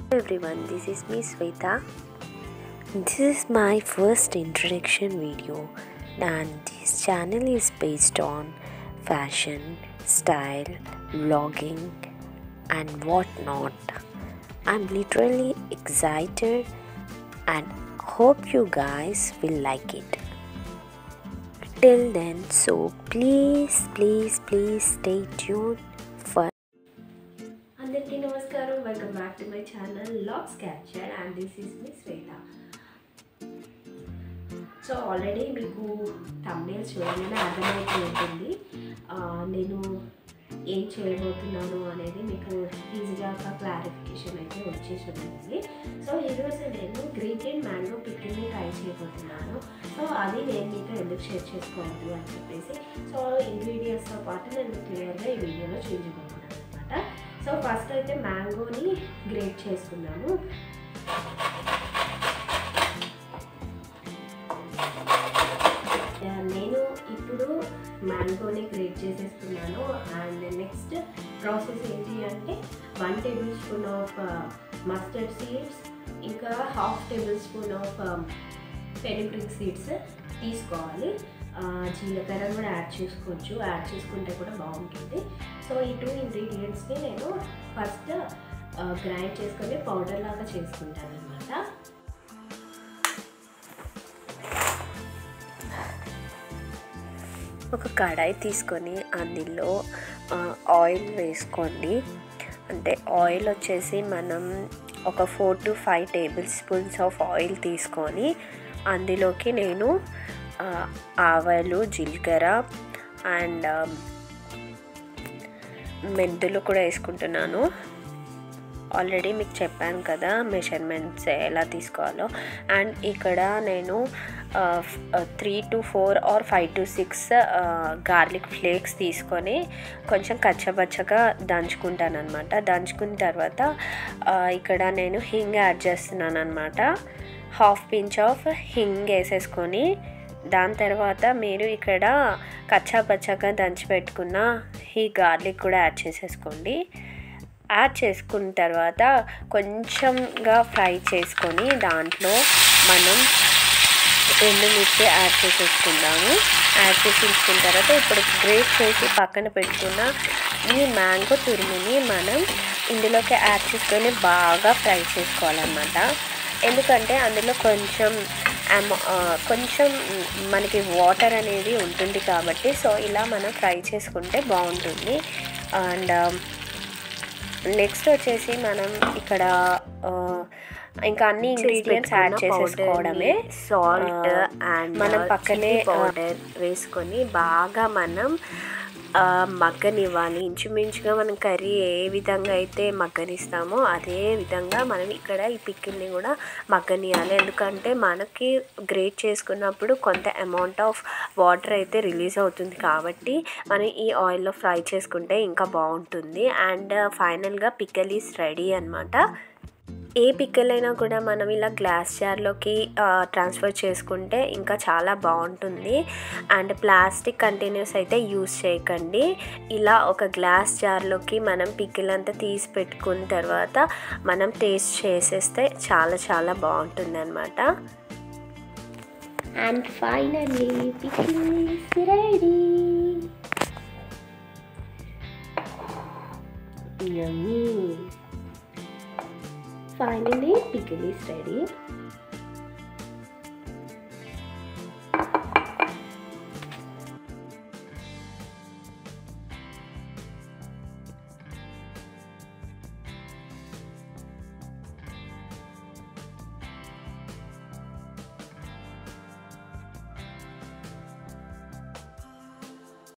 Hello everyone, this is me Sweta. This is my first introduction video, and this channel is based on fashion, style, vlogging and whatnot. I'm literally excited and hope you guys will like it. Till then, so please stay tuned for. అందరికీ నమస్కారం. Welcome back to my channel logs capture and this is me Shweta. So already మీకు thumbnail చూడగానే అర్థమైతే ఉంటుంది నేను ఏం చేయబోతున్నాను అనేది మీకు ఈజీగా ఒక క్లారిఫికేషన్ అయితే వచ్చేసి ఉంటుంది. సో ఈరోజు నేను గ్రేటెడ్ మ్యాంగో పికిల్ని ట్రై చేయబోతున్నాను. సో అది నేను మీతో ఎందుకు షేర్ చేసుకోవద్దు అని చెప్పేసి సో ఇంగ్రీడియంట్స్తో పాటు నేను క్లియర్గా ఈ వీడియోలో చూపించబోతున్నాను అనమాట. సో ఫస్ట్ అయితే మ్యాంగోని గ్రేట్ చేసుకున్నాను. నేను ఇప్పుడు మ్యాంగోని గ్రేట్ చేసేస్తున్నాను. అండ్ నెక్స్ట్ ప్రాసెస్ ఏంటి అంటే 1 table spoon of mustard seeds, ఇంకా 1/2 table spoon of fenugreek seeds తీసుకోవాలి. జీలకర్ర కూడా యాడ్ చేసుకోవచ్చు, యాడ్ చేసుకుంటే కూడా బాగుంటుంది. సో ఈ 2 ఇంగ్రీడియంట్స్ని నేను ఫస్ట్ గ్రైండ్ చేసుకొని పౌడర్ లాగా చేసుకుంటాను అనమాట. ఒక కడాయి తీసుకొని అందులో ఆయిల్ వేసుకోండి. అంటే ఆయిల్ వచ్చేసి మనం ఒక 4 to 5 table spoons of oil తీసుకొని అందులోకి నేను ఆవాలు, జీలకర్ర అండ్ మెంతులు కూడా వేసుకుంటున్నాను. ఆల్రెడీ మీకు చెప్పాను కదా మెజర్మెంట్స్ ఎలా తీసుకోవాలో. అండ్ ఇక్కడ నేను 3 to 4 or 5 to 6 garlic flakes తీసుకొని కొంచెం కచ్చపచ్చగా దంచుకుంటాను అనమాట. దంచుకున్న తర్వాత ఇక్కడ నేను హింగ్ యాడ్ చేస్తున్నాను అనమాట. 1/2 pinch ఆఫ్ హింగ్ వేసేసుకొని దాని తర్వాత మీరు ఇక్కడ కచ్చాపచ్చగా దంచి పెట్టుకున్న ఈ గార్లిక్ కూడా యాడ్ చేసేసుకోండి. యాడ్ చేసుకున్న తర్వాత కొంచెంగా ఫ్రై చేసుకొని దాంట్లో మనం ఎండుమిర్చి యాడ్ చేసేసుకుందాము. యాడ్ చేసేసుకున్న తర్వాత ఇప్పుడు గ్రేట్ చేసి పక్కన పెట్టుకున్న ఈ మ్యాంగో తురుముని మనం ఇందులోకి యాడ్ చేసుకొని బాగా ఫ్రై చేసుకోవాలన్నమాట. ఎందుకంటే అందులో కొంచెం మనకి వాటర్ అనేది ఉంటుంది కాబట్టి సో ఇలా మనం ఫ్రై చేసుకుంటే బాగుంటుంది. అండ్ నెక్స్ట్ వచ్చేసి మనం ఇక్కడ ఇంకా అన్ని ఇంగ్రీడియంట్స్ యాడ్ చేసేసుకోవడమే. సాల్ట్ అండ్ మనం పక్కనే పౌడర్ వేసుకొని బాగా మనం మగ్గనివ్వాలి. ఇంచుమించుగా మనం కర్రీ ఏ విధంగా అయితే మగ్గనిస్తామో అదే విధంగా మనం ఇక్కడ ఈ పికిల్ని కూడా మగ్గనియాలి. ఎందుకంటే మనకి గ్రేట్ చేసుకున్నప్పుడు కొంత అమౌంట్ ఆఫ్ వాటర్ అయితే రిలీజ్ అవుతుంది కాబట్టి మనం ఈ ఆయిల్లో ఫ్రై చేసుకుంటే ఇంకా బాగుంటుంది. అండ్ ఫైనల్గా పికిల్ ఈస్ రెడీ అనమాట. ఏ పికిల్ అయినా కూడా మనం ఇలా గ్లాస్ జార్లోకి ట్రాన్స్ఫర్ చేసుకుంటే ఇంకా చాలా బాగుంటుంది. అండ్ ప్లాస్టిక్ కంటైనర్స్ అయితే యూస్ చేయకండి. ఇలా ఒక గ్లాస్ జార్లోకి మనం పికిల్ అంతా తీసి పెట్టుకున్న తర్వాత మనం టేస్ట్ చేసేస్తే చాలా బాగుంటుంది అనమాట. And finally pickle is ready. Yummy. Finally, pickle is ready.